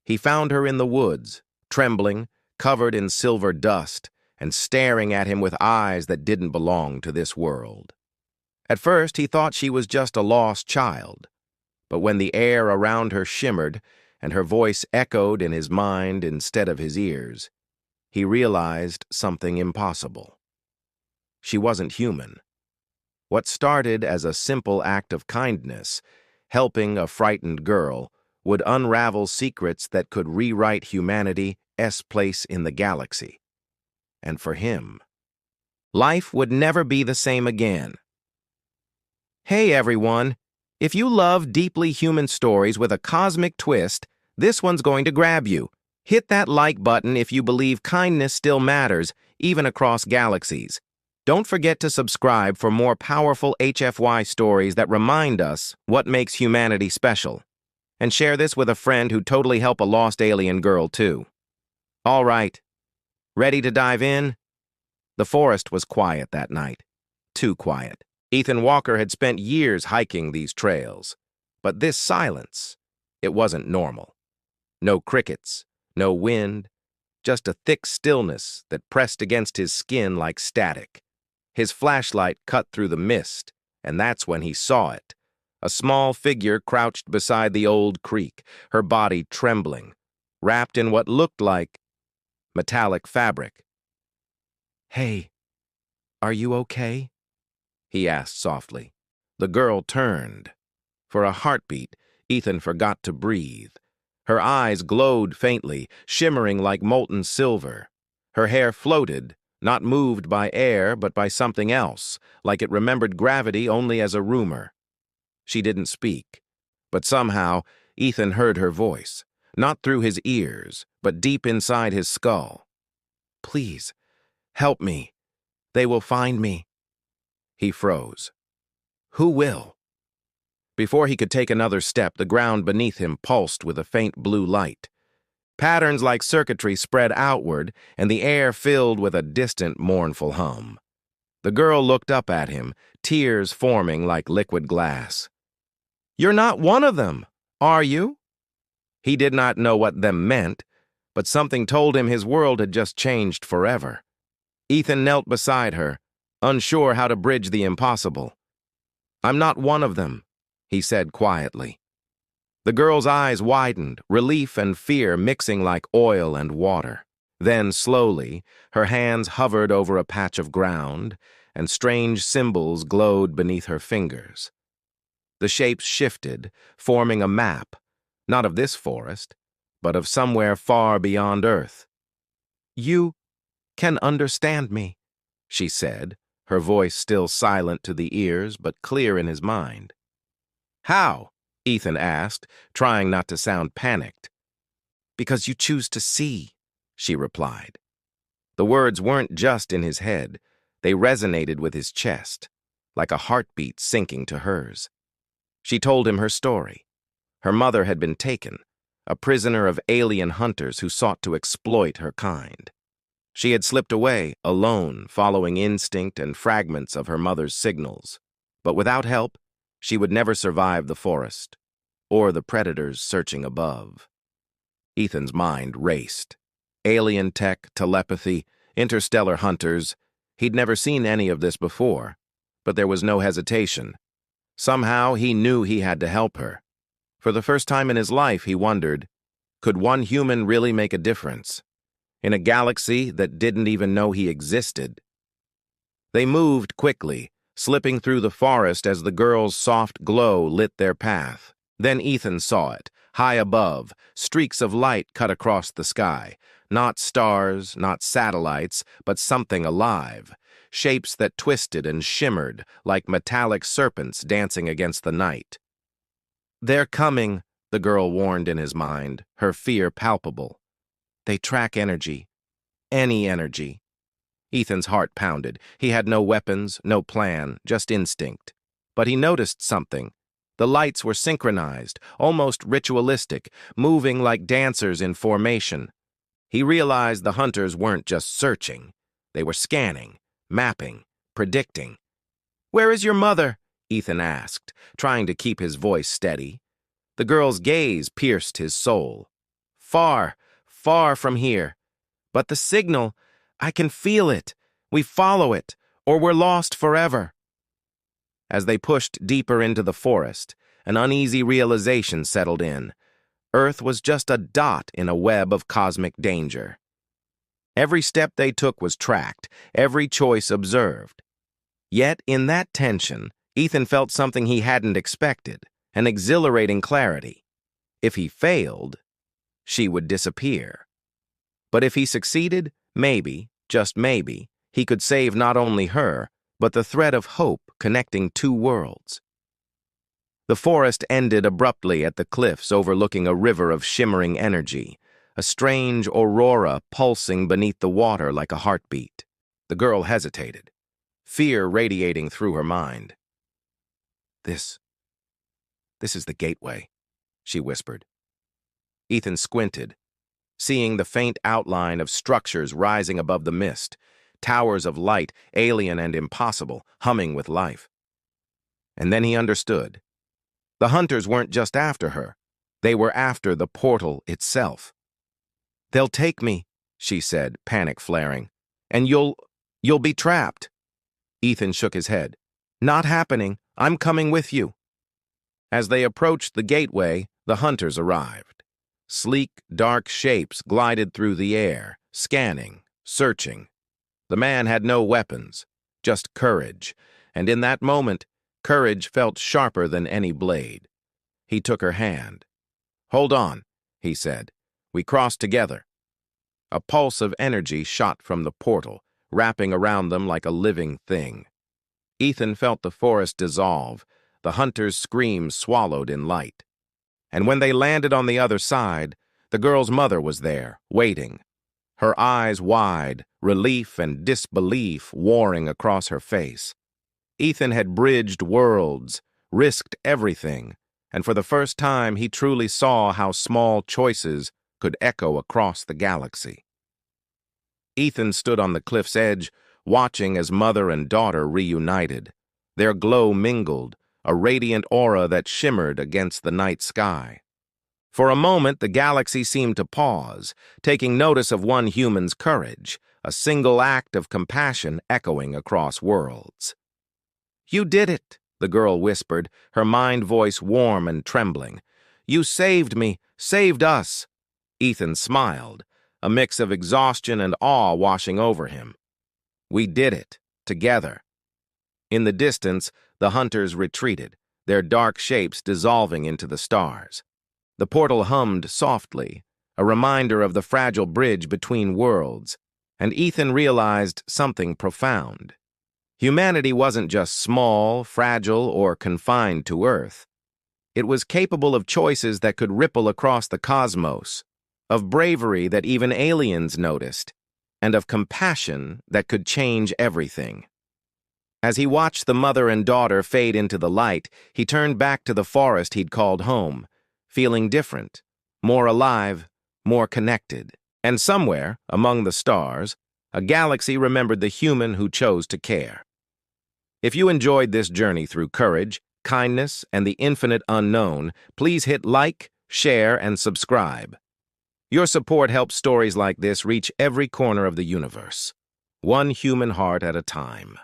He found her in the woods, trembling, covered in silver dust, and staring at him with eyes that didn't belong to this world. At first, he thought she was just a lost child, but when the air around her shimmered and her voice echoed in his mind instead of his ears, he realized something impossible. She wasn't human. What started as a simple act of kindness, helping a frightened girl, would unravel secrets that could rewrite humanity's place in the galaxy. And for him, life would never be the same again. Hey everyone, if you love deeply human stories with a cosmic twist, this one's going to grab you. Hit that like button if you believe kindness still matters, even across galaxies. Don't forget to subscribe for more powerful HFY stories that remind us what makes humanity special. And share this with a friend who'd totally help a lost alien girl too. All right, ready to dive in? The forest was quiet that night. Too quiet. Ethan Walker had spent years hiking these trails. But this silence, it wasn't normal. No crickets, no wind, just a thick stillness that pressed against his skin like static. His flashlight cut through the mist, and that's when he saw it. A small figure crouched beside the old creek, her body trembling, wrapped in what looked like metallic fabric. "Hey, are you okay?" he asked softly. The girl turned. For a heartbeat, Ethan forgot to breathe. Her eyes glowed faintly, shimmering like molten silver. Her hair floated, not moved by air but by something else, like it remembered gravity only as a rumor. She didn't speak, but somehow Ethan heard her voice, not through his ears, but deep inside his skull. "Please, help me. They will find me." He froze. Who will? Before he could take another step, the ground beneath him pulsed with a faint blue light. Patterns like circuitry spread outward, and the air filled with a distant, mournful hum. The girl looked up at him, tears forming like liquid glass. "You're not one of them, are you?" He did not know what them meant, but something told him his world had just changed forever. Ethan knelt beside her, unsure how to bridge the impossible. "I'm not one of them," he said quietly. The girl's eyes widened, relief and fear mixing like oil and water. Then, slowly, her hands hovered over a patch of ground, and strange symbols glowed beneath her fingers. The shapes shifted, forming a map, not of this forest, but of somewhere far beyond Earth. "You can understand me," she said, her voice still silent to the ears but clear in his mind. "How?" Ethan asked, trying not to sound panicked. "Because you choose to see," she replied. The words weren't just in his head. They resonated with his chest, like a heartbeat sinking to hers. She told him her story. Her mother had been taken, a prisoner of alien hunters who sought to exploit her kind. She had slipped away, alone, following instinct and fragments of her mother's signals. But without help, she would never survive the forest, or the predators searching above. Ethan's mind raced. Alien tech, telepathy, interstellar hunters. He'd never seen any of this before, but there was no hesitation. Somehow he knew he had to help her. For the first time in his life, he wondered, could one human really make a difference? In a galaxy that didn't even know he existed. They moved quickly, slipping through the forest as the girl's soft glow lit their path. Then Ethan saw it, high above, streaks of light cut across the sky. Not stars, not satellites, but something alive. Shapes that twisted and shimmered like metallic serpents dancing against the night. "They're coming," the girl warned in his mind, her fear palpable. "They track energy. Any energy." Ethan's heart pounded. He had no weapons, no plan, just instinct. But he noticed something. The lights were synchronized, almost ritualistic, moving like dancers in formation. He realized the hunters weren't just searching. They were scanning, mapping, predicting. "Where is your mother?" Ethan asked, trying to keep his voice steady. The girl's gaze pierced his soul. Far, far from here. But the signal, I can feel it. We follow it, or we're lost forever." As they pushed deeper into the forest, an uneasy realization settled in. Earth was just a dot in a web of cosmic danger. Every step they took was tracked, every choice observed. Yet, in that tension, Ethan felt something he hadn't expected, an exhilarating clarity. If he failed, she would disappear. But if he succeeded, maybe, just maybe, he could save not only her, but the thread of hope connecting two worlds. The forest ended abruptly at the cliffs overlooking a river of shimmering energy, a strange aurora pulsing beneath the water like a heartbeat. The girl hesitated, fear radiating through her mind. This is the gateway," she whispered. Ethan squinted, seeing the faint outline of structures rising above the mist, towers of light, alien and impossible, humming with life. And then he understood. The hunters weren't just after her. They were after the portal itself. "They'll take me," she said, panic flaring. "And you'll be trapped." Ethan shook his head. "Not happening. I'm coming with you." As they approached the gateway, the hunters arrived. Sleek, dark shapes glided through the air, scanning, searching. The man had no weapons, just courage, and in that moment, courage felt sharper than any blade. He took her hand. "Hold on," he said. "We cross together." A pulse of energy shot from the portal, wrapping around them like a living thing. Ethan felt the forest dissolve, the hunter's screams swallowed in light. And when they landed on the other side, the girl's mother was there, waiting. Her eyes wide, relief and disbelief warring across her face. Ethan had bridged worlds, risked everything, and for the first time he truly saw how small choices could echo across the galaxy. Ethan stood on the cliff's edge, watching as mother and daughter reunited. Their glow mingled, a radiant aura that shimmered against the night sky. For a moment, the galaxy seemed to pause, taking notice of one human's courage, a single act of compassion echoing across worlds. "You did it," the girl whispered, her mind voice warm and trembling. "You saved me, saved us." Ethan smiled, a mix of exhaustion and awe washing over him. "We did it, together." In the distance, the hunters retreated, their dark shapes dissolving into the stars. The portal hummed softly, a reminder of the fragile bridge between worlds, and Ethan realized something profound. Humanity wasn't just small, fragile, or confined to Earth. It was capable of choices that could ripple across the cosmos, of bravery that even aliens noticed, and of compassion that could change everything. As he watched the mother and daughter fade into the light, he turned back to the forest he'd called home, feeling different, more alive, more connected. And somewhere, among the stars, a galaxy remembered the human who chose to care. If you enjoyed this journey through courage, kindness, and the infinite unknown, please hit like, share, and subscribe. Your support helps stories like this reach every corner of the universe, one human heart at a time.